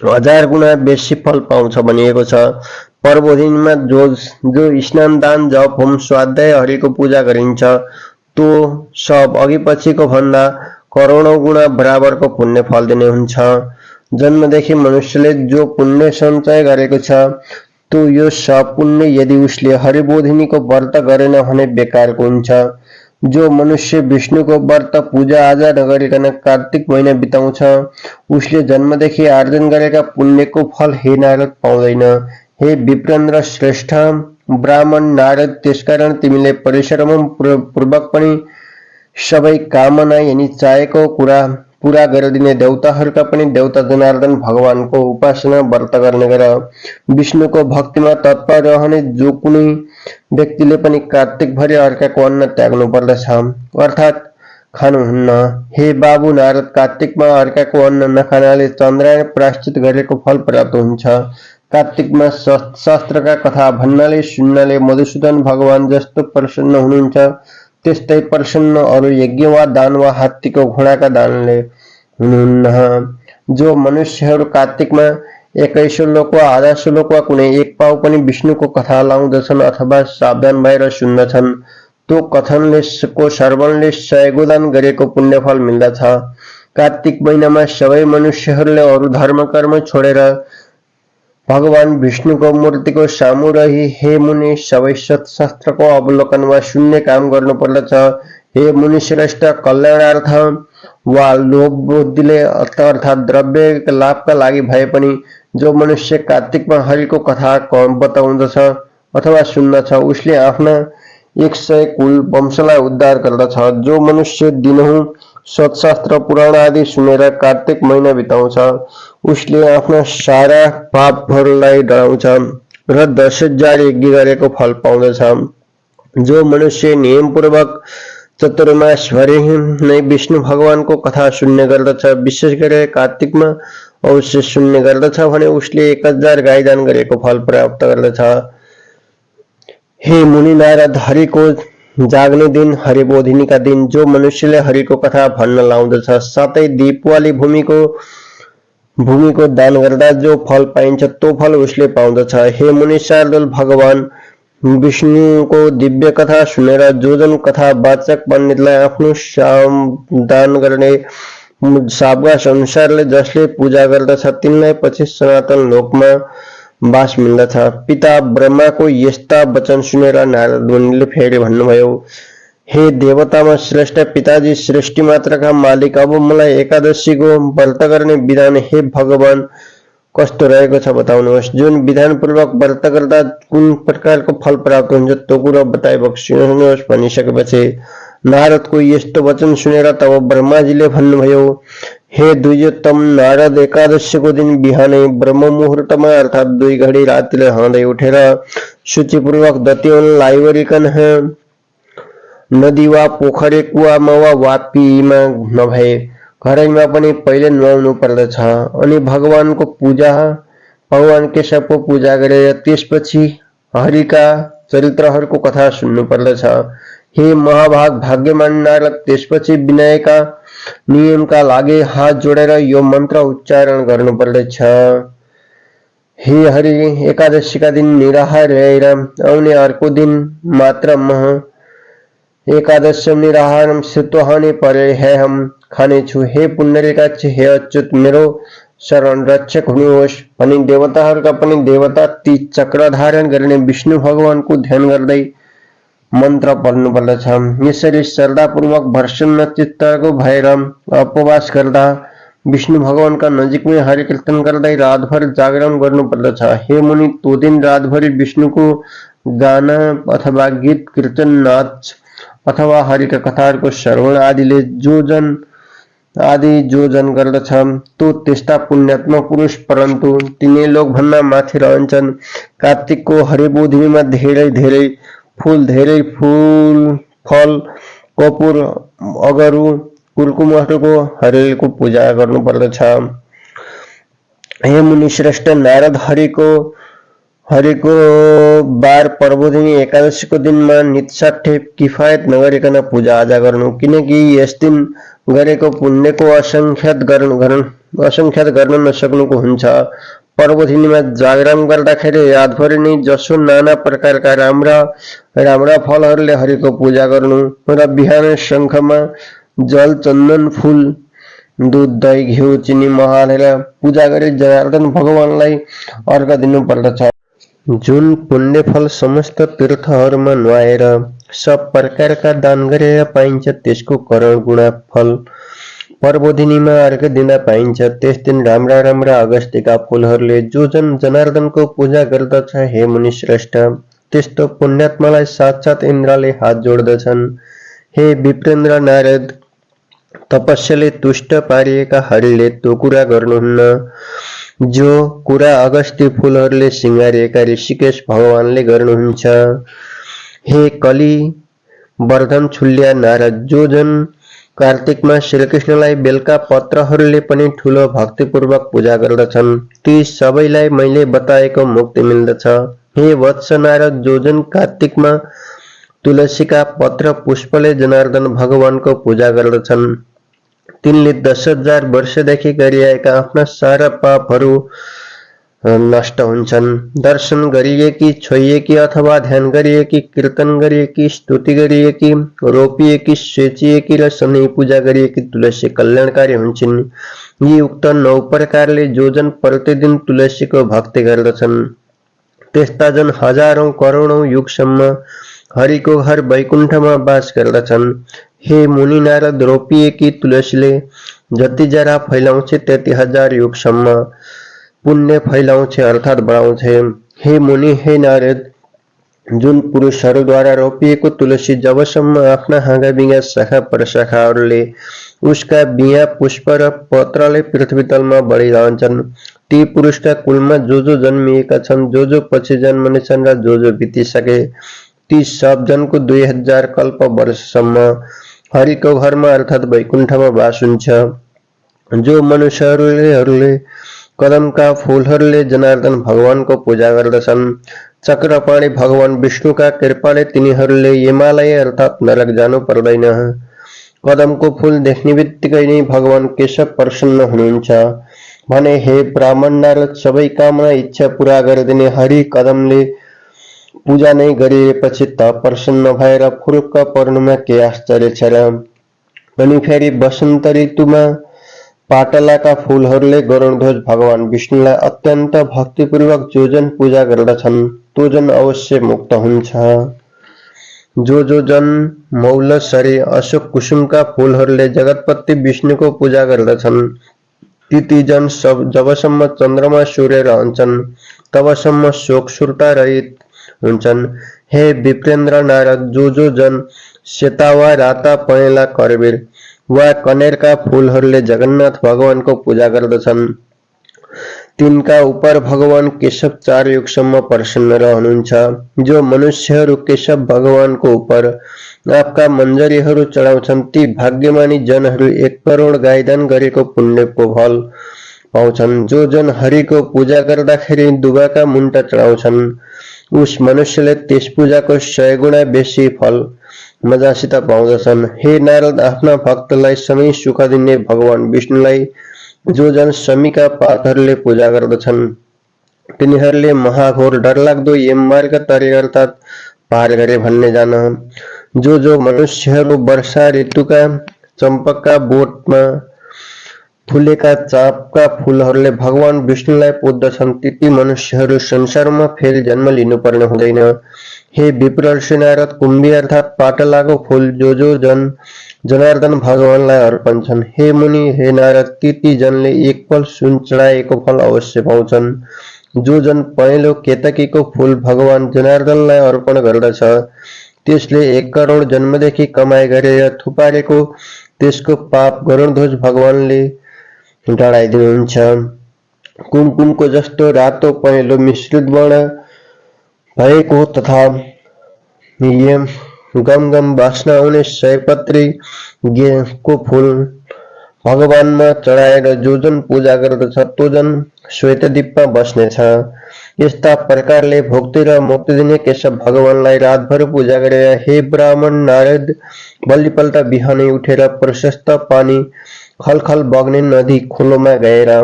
1000 गुणा बेसी फल पाउँछ भनिएको छ। प्रबोधिनीमा जो स्नान दान जप होम स्वाध्याय हरिको पूजा गरिन्छ तो सब अघि पछिको भन्दा करोडौं गुणा बराबरको पुण्य फल दिने हुन्छ। जन्मदेखि मनुष्यले जो पुण्य सञ्चय गरेको छ तो यो सब पुण्य यदि उसले हरिबोधिनीको व्रत गरेन भने बेकारको हुन्छ। जो मनुष्य विष्णुको व्रत पूजा आजा नगरिकन कार्तिक महिना बिताउँछ उसले जन्मदेखि आर्जन गरेका पुण्यको फल हे नारद पाउँदैन। हे विप्रेन्द्र श्रेष्ठ ब्राह्मण नारद, त्यसकारण तिमीले परिश्रम पूर्वक पनि सबै कामना यानी चाहेको कुरा पूरा गरिदिने देवताहरूका पनि देवता जनार्दन भगवानको उपासना व्रत गर्ने गर। विष्णुको भक्तिमा तत्पर रहने जो कुनै व्यक्तिले पनि कार्तिक भरि अर्काको अन्न त्याग्नु पर्दछ, अर्थात् खानुहुन्न। हे बाबु नारद, कार्तिकमा अर्काको अन्न नखानाले चन्द्रायण प्रायश्चित गरेको फल प्राप्त हुन्छ। कार्तिकमा शास्त्रका कथा भन्नाले सुन्नाले मधुसूदन भगवान जस्तो प्रसन्न हुनुहुन्छ त्यस्तै प्रसन्न अरू यज्ञ वा दान वा हात्तीको घोडाका दानले हुनुहुन्न। जो मनुष्यहरू कार्तिकमा 21 श्लोक वा आधा श्लोक वा कुनै एक पाउ पनि विष्णुको कथा लाउँदछन् अथवा सावधान भएर सुन्दछन् तो कथनले को श्रवणले 100 गोदान गरेको पुण्यफल मिल्दछ। कार्तिक महिनामा सबै मनुष्यहरूले अरू धर्म कर्म छोडेर भगवान विष्णुको मूर्तिको सामु रही हे मुनि सबै सत्शास्त्रको अवलोकन वा शून्य काम गर्नु पर्दछ। हे मुनि श्रेष्ठ, कल्याणार्थ वा लोभ बुद्धिले अर्थात् द्रव्य लाभका लागि भए पनि जो मनुष्य कार्तिकमा हरिको कथा बताउँदछ अथवा सुन्दछ उसले आफ्ना 100 कुल वंशलाई उद्धार गर्दछ। जो मनुष्य दिनहुँ सत्शास्त्र पुराण आदि सुनेर कार्तिक महिना बिताउँछ उसले आफ्ना सारा पापहरूलाई डराउँछ र 10,000 यज्ञ गरेको फल पाउँदछ। जो मनुष्य नियमपूर्वक चतुर्मासभरि नै विष्णु भगवानको कथा सुन्ने गर्दछ, विशेष गरेर कार्तिकमा अवश्य सुन्ने गर्दछ भने उसले 1000 गाईदान गरेको फल प्राप्त गर्दछ। हे मुनि नारद, हरिको जाग्ने दिन हरिबोधिनी का दिन जो मनुष्यले हरिको कथा भन्न लाउँदछ साथै दीपवाली भूमिको दान गर्दा जो फल पाइन्छ तो फल उसले पाउँदछ। हे मुनि शार्दूल, भगवान विष्णुको दिव्य कथा सुनेर जो जन कथा वाचक पण्डितलाई आफ्नो दान गर्ने सावकाश अनुसारले जसले पूजा गर्दछ तिनलाई पछि सनातन लोकमा वास मिल्दछ। पिता ब्रह्माको यस्ता वचन सुनेर नारद मुनिले फेरि भन्नुभयो, हे देवतामा श्रेष्ठ पिताजी, सृष्टि मात्रका मालिक, अब मलाई एकादशीको व्रत गर्ने विधान हे भगवान कस्तो रहेको छ बताउनुहोस्। जुन विधान पूर्वक व्रत गर्दा कुन प्रकारको फल प्राप्त हुन्छ त्यो कुरा बताइ बक्सिनुहोस् भनिसकेपछि नारदको यस्तो वचन सुनेर तब ब्रह्माजीले भन्नुभयो, हे द्विजोत्तम नारद, एकादशीको दिन बिहानै ब्रह्म मुहुर्तमा अर्थात् 2 घडी रातिले हाँदै उठेर शुचिपूर्वक दत्योन लाइवरिकन नदी वा पोखरी कुवामा वा वापीमा नभए घरैमा पनि पहिले नुहाउनु पर्दछ अनि भगवानको भगवान केशवको पूजा गरेर त्यसपछि हरिका चरित्रहरूको कथा सुन्नु पर्दछ। हे महाभाग भाग्यमान नारद, त्यसपछि विनयका नियमका लागि हात जोडेर यो मन्त्र उच्चारण गर्नु पर्दछ। हे हरि, एकादशीका दिन निराहार रहेर आउने अर्को दिन मात्र एकादशम निराहारम सितोहानि परे है हम खानेछु। हे पुण्डरीकाक्ष, हे अच्युत, मेरो शरण रक्षक हुनुहोस् भनी देवताहरूका पनि देवता ती चक्र धारण गर्ने विष्णु भगवानको ध्यान गर्दै मन्त्र पढ्नु पर्दछ। यसरी श्रद्धापूर्वक प्रसन्न चित्तको भएर उपवास गर्दा विष्णु भगवानका नजिकमै हरि कीर्तन गर्दै रातभर जागरण गर्नु पर्दछ। हे मुनि, तो दिन रातभरि विष्णुको गाना अथवा गीत कीर्तन नाच अथवा हरिका कथाहरूको श्रवण आदि जो जन गर्दछ तो त्यस्ता पुण्यात्मा पुरुष, परन्तु तिनै लोकभन्दा माथि रहन्छन्। कार्तिकको हरिबोधिनीमा धेरै धेरै फूल फल कपुर अगरु कुर्कुमहरूको हरिको पूजा गर्नुपर्दछ। हे मुनि श्रेष्ठ नारद, हरिको बार पर्वदिनी एकादशीको दिनमा नित्साठ्य किफायत नगरिकन पूजा आजा गर्नु, किनकि यस दिन गरेको पुण्यको असंख्यात गर्न नसक्नुको हुन्छ। पर्वदिनीमा जागरण गर्दाखेरि रातभरि नै जसो नाना प्रकारका राम्रा फलहरूले हरिको पूजा गर्नु र बिहान शङ्खमा जल, चन्दन, फूल, दूध, दही, घिउ, चिनी, मह हालेर पूजा गरी जनार्दन भगवानलाई अर्घ दिनु पर्दछ। जुन पुण्य फल समस्त तीर्थहरूमा नुहाएर सब प्रकारका दान गरेर पाइन्छ, त्यसको करोड गुणा फल पर्वदिनीमा अर्घ दिँदा पाइन्छ। त्यस दिन राम्रा अगस्त्यका फूलहरूले जो जन जनार्दनको पूजा गर्दछ, हे मुनि श्रेष्ठ, त्यस्तो पुण्यात्मालाई साक्षात इन्द्रले हात जोड्दछन्। हे विप्रेन्द्र नारद, तपस्याले तुष्ट पारिएका हरिले त्यो कुरा गर्नुहुन्न जो कुरा अगस्त्य फूलहरूले सिंगारिएका ऋषिकेश भगवानले गर्नुहुन्छ। हे कलि वर्धन छुल्या नारद, जो जन कार्तिकमा श्रीकृष्णलाई बेलका पत्रहरूले पनि ठूलो भक्तिपूर्वक पूजा गर्दछन्, ती सबैलाई मैले बताएको मुक्ति मिल्दछ। हे वत्स नारद, जो जन कार्तिकमा तुलसीका पत्र पुष्पले जनार्दन भगवानको पूजा गर्दछन्, तिनले 10,000 वर्षदेखि गरिआएका आफ्ना सारा पापहरू नष्ट हुन्छन्। दर्शन गरिएकी, छोइएकी अथवा ध्यान गरिएकी, कीर्तन गरिएकी, स्तुति गरिएकी, रोपिएकी, सेचिएकी र सधैँ पूजा गरिएकी तुलसी कल्याणकारी हुन्छन्। यी उक्त 9 प्रकारले जो जन प्रतिदिन तुलसीको भक्ति गर्दछन्, त्यस्ता जन हजारौं करोडौं युगसम्म हरिको घर वैकुण्ठमा वास गर्दछन्। हे मुनि नारद, रोपिएकी तुलसीले जति जरा फैलाउँछ त्यति 1000 युगसम्म पुण्य फैलाउँछ अर्थात बढाउँछ। हे मुनि, हे नारद, जुन पुरुषहरूद्वारा रोपिएको तुलसी जबसम्म आफ्ना हाँगाबिगा शाखा प्रशाखाहरूले उसका बिया, पुष्प र पत्रले पृथ्वी तलमा बढिरहन्छन्, ती पुरुषका कुलमा जो जन्मिएका छन्, जो पछि जन्मनेछन् र जो बितिसके, ती सब जनको 2000 कल्प वर्षसम्म हरिको घरमा अर्थात वैकुण्ठमा वास हुन्छ। जो मनुष्यहरूले कदमका फूलहरूले जनार्दन भगवानको पूजा गर्दछन्, चक्रपाणी भगवान विष्णुका कृपाले तिनीहरूले हिमालय अर्थात नरक जानु पर्दैन। कदमको फूल देख्ने बित्तिकै नै भगवान केशव प्रसन्न हुनुहुन्छ भने, हे ब्राह्मण नारद, सबै कामना इच्छा पूरा गरिदिने हरि कदमले पूजा नै गरिएपछि त प्रसन्न भएर फुरुक्क पर्नुमा के आश्चर्य छ र। अनि फेरि वसन्त ऋतुमा पाटलाका फूलहरूले गरुडध्वज भगवान विष्णुलाई अत्यन्त भक्तिपूर्वक जो जन पूजा गर्दछन्, तो जन अवश्य मुक्त हुन्छ। जो जन मौलसरी, अशोक कुसुमका फूलहरूले जगतपति विष्णुको पूजा गर्दछन्, ती जन जबसम्म चन्द्रमा सूर्य रहन्छन् तबसम्म शोक सुरता रहित हुन्छन्। हे विप्रेन्द्र नारद, जो जन सेता वा राता पहेँला करबीर वा कनेरका फूलहरूले जगन्नाथ भगवानको पूजा गर्दछन्, तिनका उपर भगवान केशव 4 युगसम्म प्रसन्न रहनुहुन्छ। जो मनुष्यहरू केशव भगवानको उपर आपका मञ्जरीहरू चढाउँछन्, ती भाग्यमानी जनहरू 1 करोड गाईदान गरेको पुण्यको फल पाउँछन्। जो जन हरिको पूजा गर्दाखेरि दुबाका मुन्टा चढाउँछन्, उस मनुष्यले त्यस पूजाको 100 गुणा बेसी फल मजासित पाउँदछन्। हे नारद, आफ्ना भक्तलाई सधैँ सुख दिने भगवान विष्णुलाई जो जन शमीका पातहरूले पूजा गर्दछन्, तिनीहरूले महाघोर डरलाग्दो यममार्ग तरे अर्थात पार गरे भन्ने जान। जो मनुष्यहरू वर्षा ऋतुका चम्पकका बोटमा फुलेका चाँपका फूलहरूले भगवान विष्णुलाई पूज्दछन्, ती मनुष्यहरू संसारमा फेरि जन्म लिनुपर्ने हुँदैन। हे विप्र नारद, कुम्भी अर्थात पाटलाको फूल जो जन जनार्दन भगवानलाई अर्पण छन्। हे मुनि, हे नारद, ती जनले 1 पल सुन चढाएको फल अवश्य पाउँछन्। जो जन पहेँलो केतकीको फूल भगवान जनार्दनलाई अर्पण गर्दछ, त्यसले 1 करोड जन्मदेखि कमाइ गरेर थुपारेको त्यसको पाप गरुडध्वज भगवानले डढाइदिनुहुन्छ। कुमकुमको जस्तो रातो पहेँलो मिश्रित वर्ण भएको तथा गम बास्ना आउने सयपत्री को फूल भगवानमा चढाएर जो जन पूजा गर्दछ तो जन श्वेतदीपमा बस्नेछ। यस्ता प्रकारले भोक्ति र मुक्ति दिने केशव भगवानलाई रातभर पूजा गरेर हे ब्राह्मण नारद, बलिपल्ट बिहानै उठेर प्रशस्त पानी खलखल बग्ने नदी खोलोमा गएर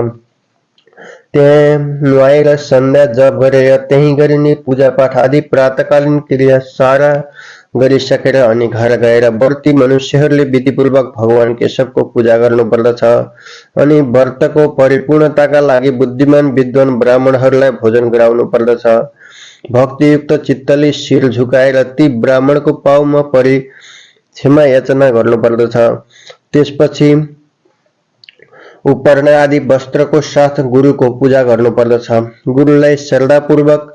त्यहाँ नुहाएर सन्ध्या जप गरेर त्यही गरिने पूजापाठ आदि प्रातकालीन क्रिया सारा गरिसकेर अनि घर गएर व्रती मनुष्यहरूले विधिपूर्वक भगवान केशवको पूजा गर्नुपर्दछ। अनि व्रतको परिपूर्णताका लागि बुद्धिमान विद्वान ब्राह्मणहरूलाई भोजन गराउनु पर्दछ। भक्तियुक्त चित्तले शिर झुकाएर ती ब्राह्मणको पाउमा परि क्षमा याचना गर्नुपर्दछ। त्यसपछि उपर्ण आदि वस्त्रको साथ गुरुको पूजा गर्नुपर्दछ। गुरुलाई श्रद्धापूर्वक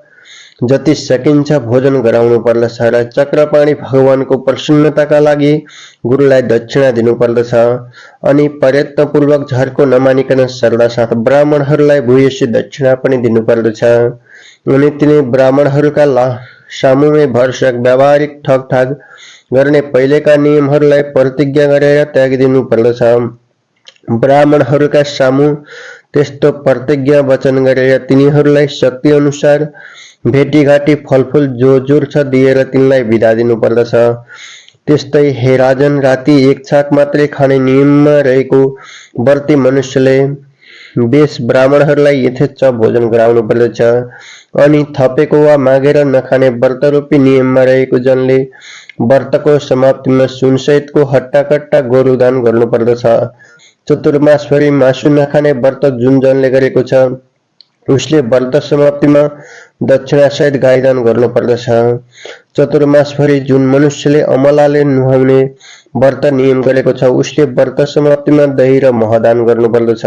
जति सकिन्छ भोजन गराउनु पर्दछ र चक्रपाणी भगवानको प्रसन्नताका लागि गुरुलाई दक्षिणा दिनुपर्दछ। अनि प्रयत्नपूर्वक झर्को नमानिकन श्रद्धा साथ ब्राह्मणहरूलाई भूयसी दक्षिणा पनि दिनुपर्दछ। अनि तिनी ब्राह्मणहरूका सामुमै भरसक व्यावहारिक ठगठाग गर्ने पहिलेका नियमहरूलाई प्रतिज्ञा गरेर त्यागिदिनु पर्दछ। ब्राह्मणहरूका सामु त्यस्तो प्रतिज्ञा वचन गरेर तिनीहरूलाई शक्ति अनुसार भेटीघाटी फलफूल जो जुर्छ दिएर तिनलाई बिदा दिनु पर्दछ। त्यस्तै हे राजन, राति 1 छाक मात्रै खाने नियममा रहेको व्रती मनुष्यले बेस ब्राह्मणहरूलाई यथेच्छ भोजन गराउनु पर्दछ। अनि थपेको वा मागेर नखाने व्रतरूपी नियममा रहेको जनले व्रतको समाप्तिमा सुनसहितको हट्टाकट्टा गोरु दान गर्नुपर्दछ। चतुर्मासभरि मासु नखाने व्रत जुन जनले गरेको छ उसले व्रत समाप्तिमा दक्षिणासहित गाईदान गर्नुपर्दछ। चतुर्मासभरि जुन मनुष्यले अमलाले नुहाउने व्रत नियम गरेको छ उसले व्रत समाप्तिमा दही र मह दान गर्नुपर्दछ।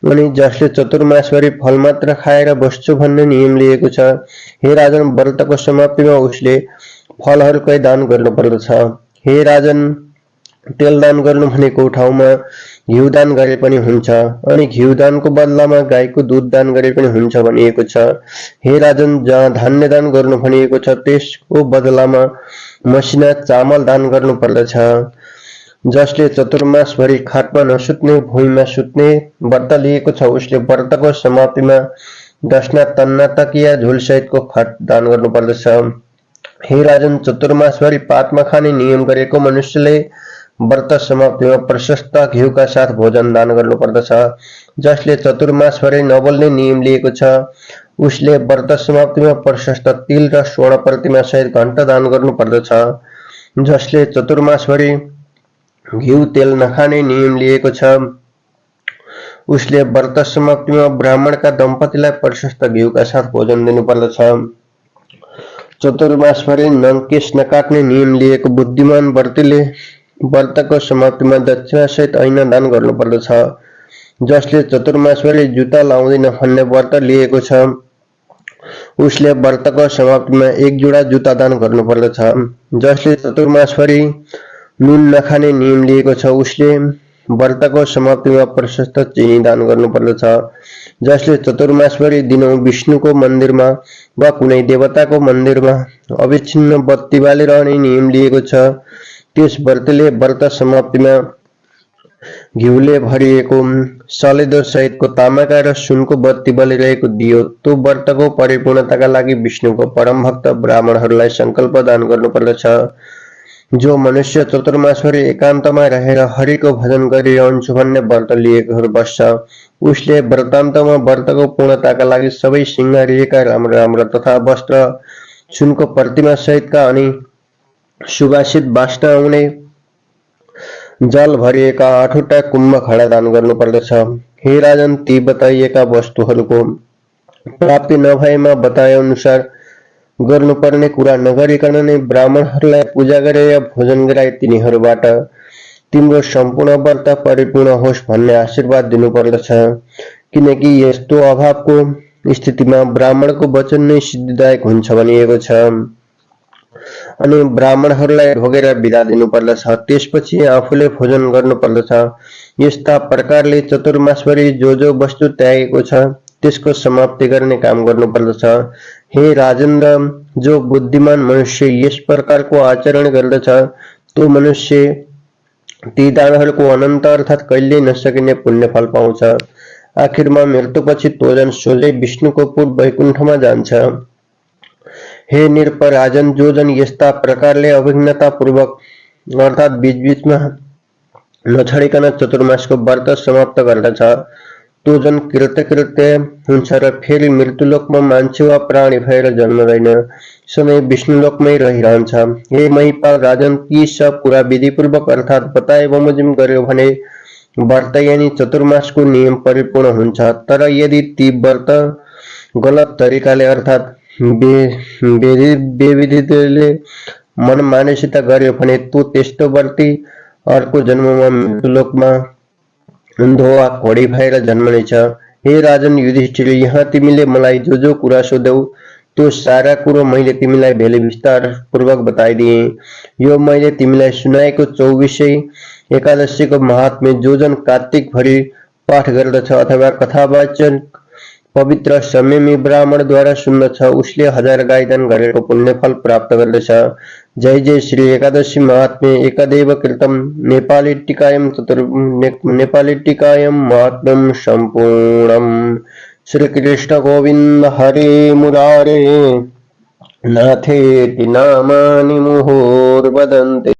अनि जसले चतुर्मासभरि फल मात्र खाएर बस्छु भन्ने नियम लिएको छ, हे राजन, व्रतको समाप्तिमा उसले फलहरूकै दान गर्नुपर्दछ। हे राजन, तेल दान गर्नु भनेको ठाउँमा घिउ दान गरे पनि हुन्छ अनि घिउ दानको बदलामा गाईको दुध दान गरे पनि हुन्छ भनिएको छ। हे राजन, जहाँ धान्य दान गर्नु भनिएको छ त्यसको बदलामा मसिना चामल दान गर्नु पर्दछ। जसले चतुर्मासभरि खाटमा नसुत्ने भुइँमा सुत्ने व्रत लिएको छ उसले व्रतको समाप्तिमा दसना तन्ना तकिया झुलसहितको खाट दान गर्नुपर्दछ। हे राजन, चतुर्मासभरि पातमा खाने नियम गरेको मनुष्यले व्रत समाप्तिमा प्रशस्त घिउका साथ भोजन दान गर्नुपर्दछ। जसले चतुर्मासभरि नबोल्ने नियम लिएको छ उसले व्रत समाप्तिमा प्रशस्त तिल र स्वर्ण प्रतिमा सहित घण्टा दान गर्नुपर्दछ। जसले चतुर्मासभरि घिउ तेल नखाने नियम लिएको छ उसले व्रत समाप्तिमा ब्राह्मणका दम्पतिलाई प्रशस्त घिउका साथ भोजन दिनुपर्दछ। चतुर्मासभरि नङकेश नकाट्ने नियम लिएको बुद्धिमान व्रतीले व्रतको समाप्तिमा दक्षिणा सहित ऐना दान गर्नुपर्दछ। जसले चतुर्मासभरि जुत्ता लाउँदैन भन्ने व्रत लिएको छ उसले व्रतको समाप्तिमा 1 जोडा जुत्ता दान गर्नुपर्दछ। जसले चतुर्मासभरि नुन नखाने नियम लिएको छ उसले व्रतको समाप्तिमा प्रशस्त चिनी दान गर्नुपर्दछ। जसले चतुर्मासभरि दिनौं विष्णुको मन्दिरमा वा कुनै देवताको मन्दिरमा अविच्छिन्न बत्ती बालिरहने नियम लिएको छ त्यस व्रतले व्रत समाप्तिमा घिउले भरिएको सलेदो सहितको तामाका र सुनको बत्ती बलिरहेको दियो तो व्रतको परिपूर्णताका लागि विष्णुको परम भक्त ब्राह्मणहरूलाई संकल्प दान गर्नुपर्दछ। जो मनुष्य चतुर्मासभरि एकान्तमा रहेर हरिको भजन गरिरहन्छु भन्ने व्रत लिएकोहरू बस्छ उसले व्रतान्तमा व्रतको पूर्णताका लागि सबै सिंगारिएका राम्रा राम्रा तथा वस्त्र, सुनको प्रतिमा सहितका अनि सुवासित बास्ना आउने जल भरिएका 8वटा कुम्भ खडा दान गर्नुपर्दछ। हे राजन, ती बताइएका वस्तुहरूको प्राप्ति नभएमा बताए अनुसार गर्नुपर्ने कुरा नगरिकन नै ब्राह्मणहरूलाई पूजा गरेर भोजन गराई तिनीहरूबाट तिम्रो सम्पूर्ण व्रत परिपूर्ण होस् भन्ने आशीर्वाद दिनुपर्दछ। किनकि यस्तो अभावको स्थितिमा ब्राह्मणको वचन नै सिद्धिदायक हुन्छ भनिएको छ। अनि ब्राह्मणहरूलाई ढोगेर बिदा दिनुपर्दछ। त्यसपछि आफूले भोजन गर्नुपर्दछ। यस्ता प्रकारले चतुर्मासभरि जो वस्तु त्यागेको छ त्यसको समाप्ति गर्ने काम गर्नुपर्दछ। हे राजेन्द्र, जो बुद्धिमान मनुष्य यस प्रकारको आचरण गर्दछ त्यो मनुष्य ती दानहरूको अनन्त अर्थात् कहिल्यै नसकिने पुण्यफल पाउँछ। आखिरमा मृत्युपछि तोजन सोझै विष्णुको पुर वैकुण्ठमा जान्छ। हे निरप राजन, जो जन यस्ता प्रकारले अभिज्ञतापूर्वक अर्थात् बीचबीचमा नछडिकन चतुर्मासको व्रत समाप्त गर्दछ त्यो जन कृतकृत्य हुन्छ र फेरि मृत्युलोकमा मान्छे वा प्राणी भएर जन्मदैन, सधैँ विष्णुलोकमै रहिरहन्छ। हे महिपाल राजन, ती सब कुरा विधिपूर्वक अर्थात् बताए बमोजिम गर्यो भने व्रत यानी चतुर्मासको नियम परिपूर्ण हुन्छ। तर यदि ती व्रत गलत तरिकाले अर्थात् बेविधिले मनमानसित गर्यो भने त्यो त्यस्तो व्रती अर्को जन्ममा मृत्युलोकमा अन्धो वा घोडी भएर जन्मनेछ। हे राजन युधिष्ठिर, यहाँ तिमीले मलाई जो कुरा सोध्यौ त्यो सारा कुरो मैले तिमीलाई भेले विस्तार पूर्वक बताइदिए। यो मैले तिमीलाई सुनाएको 24 एकादशीको महात्म्य जो जन कार्तिक भरि पाठ गर्दछ अथवा कथावाचन पवित्र संयमी ब्राह्मणद्वारा सुन्दछ उसले 1000 गाईदान गरेको पुण्यफल प्राप्त गर्दछ। जय जय श्री एकादशी महात्म्य एकदेव कृतम नेपाली टीकायम महात्म्यम सम्पूर्णम। श्री कृष्ण गोविंद हरे मुरारे नाथेति नामानि मुहुर्वदन्ति।